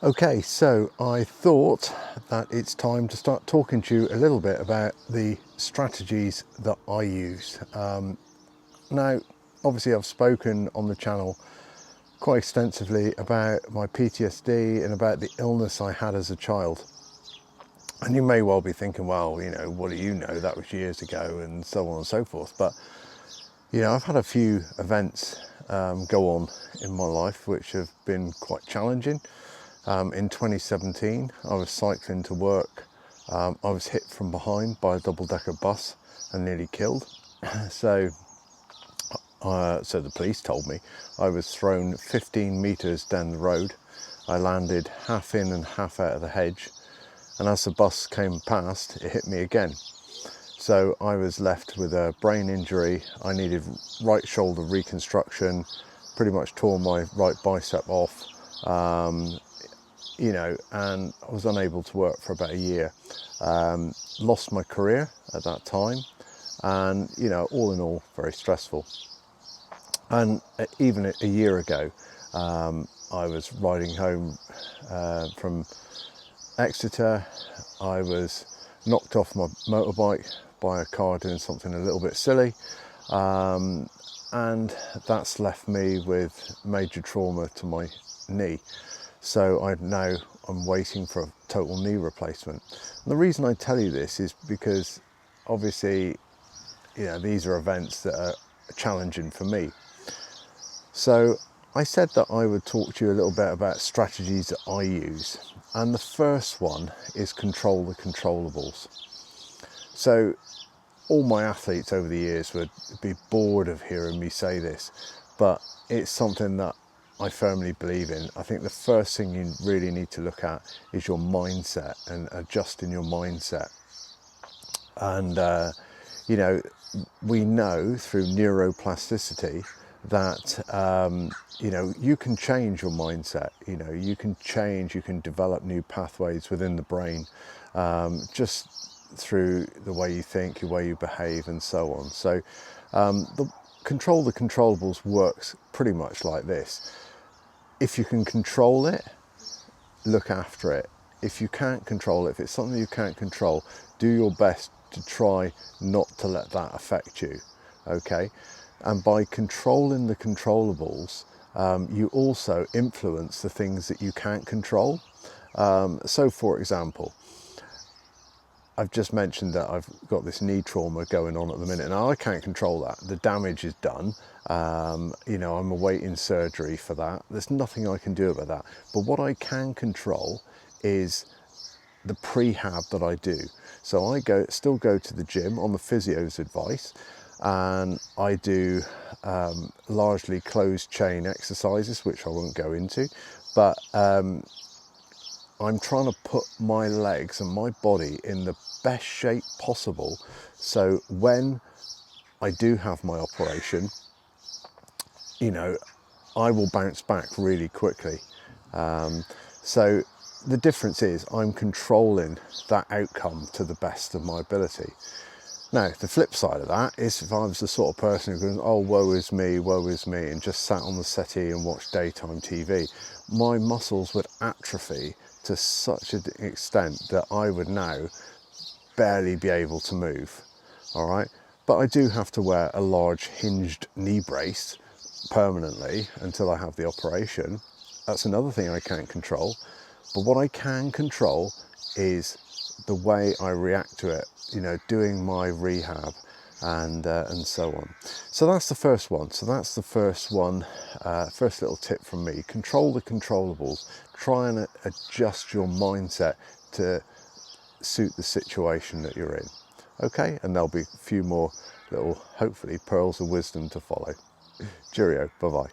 Okay, so I thought that it's time to start talking to you a little bit about the strategies that I use. Now, obviously I've spoken on the channel quite extensively about my PTSD and about the illness I had as a child. And you may well be thinking, well, you know, what do you know? That was years ago and so on and so forth. But, you know, I've had a few events go on in my life which have been quite challenging. In 2017, I was cycling to work. I was hit from behind by a double-decker bus and nearly killed. So the police told me. I was thrown 15 meters down the road. I landed half in and half out of the hedge. And as the bus came past, it hit me again. So I was left with a brain injury. I needed right shoulder reconstruction, pretty much tore my right bicep off. You know, and I was unable to work for about a year. Lost my career at that time, and you know, all in all, very stressful. And even a year ago, I was riding home from Exeter. I was knocked off my motorbike by a car doing something a little bit silly, and that's left me with major trauma to my knee. So I'm waiting for a total knee replacement. And the reason I tell you this is because obviously, you know, these are events that are challenging for me. So I said that I would talk to you a little bit about strategies that I use. And the first one is control the controllables. So all my athletes over the years would be bored of hearing me say this, but it's something that I firmly believe in. I think the first thing you really need to look at is your mindset and adjusting your mindset. And, you know, we know through neuroplasticity that, you know, you can change your mindset. You know, you can develop new pathways within the brain just through the way you think, the way you behave and so on. So control the controllables works pretty much like this. If you can control it, look after it. If you can't control it, if it's something you can't control, do your best to try not to let that affect you, okay? And by controlling the controllables, you also influence the things that you can't control. So for example, I've just mentioned that I've got this knee trauma going on at the minute. Now I can't control that. The damage is done. You know, I'm awaiting surgery for that. There's nothing I can do about that. But what I can control is the prehab that I do. So I still go to the gym on the physio's advice, and I do largely closed chain exercises, which I won't go into, but I'm trying to put my legs and my body in the best shape possible, so when I do have my operation, you know, I will bounce back really quickly. So the difference is I'm controlling that outcome to the best of my ability. Now, the flip side of that is if I was the sort of person who goes, oh, woe is me, and just sat on the settee and watched daytime TV, my muscles would atrophy to such an extent that I would now barely be able to move, all right? But I do have to wear a large hinged knee brace permanently until I have the operation. That's another thing I can't control. But what I can control is the way I react to it, you know, doing my rehab and so on. So that's the first one. So that's the first one, first little tip from me. Control the controllables. Try and adjust your mindset to suit the situation that you're in. Okay, and there'll be a few more little, hopefully, pearls of wisdom to follow. Cheerio, bye-bye.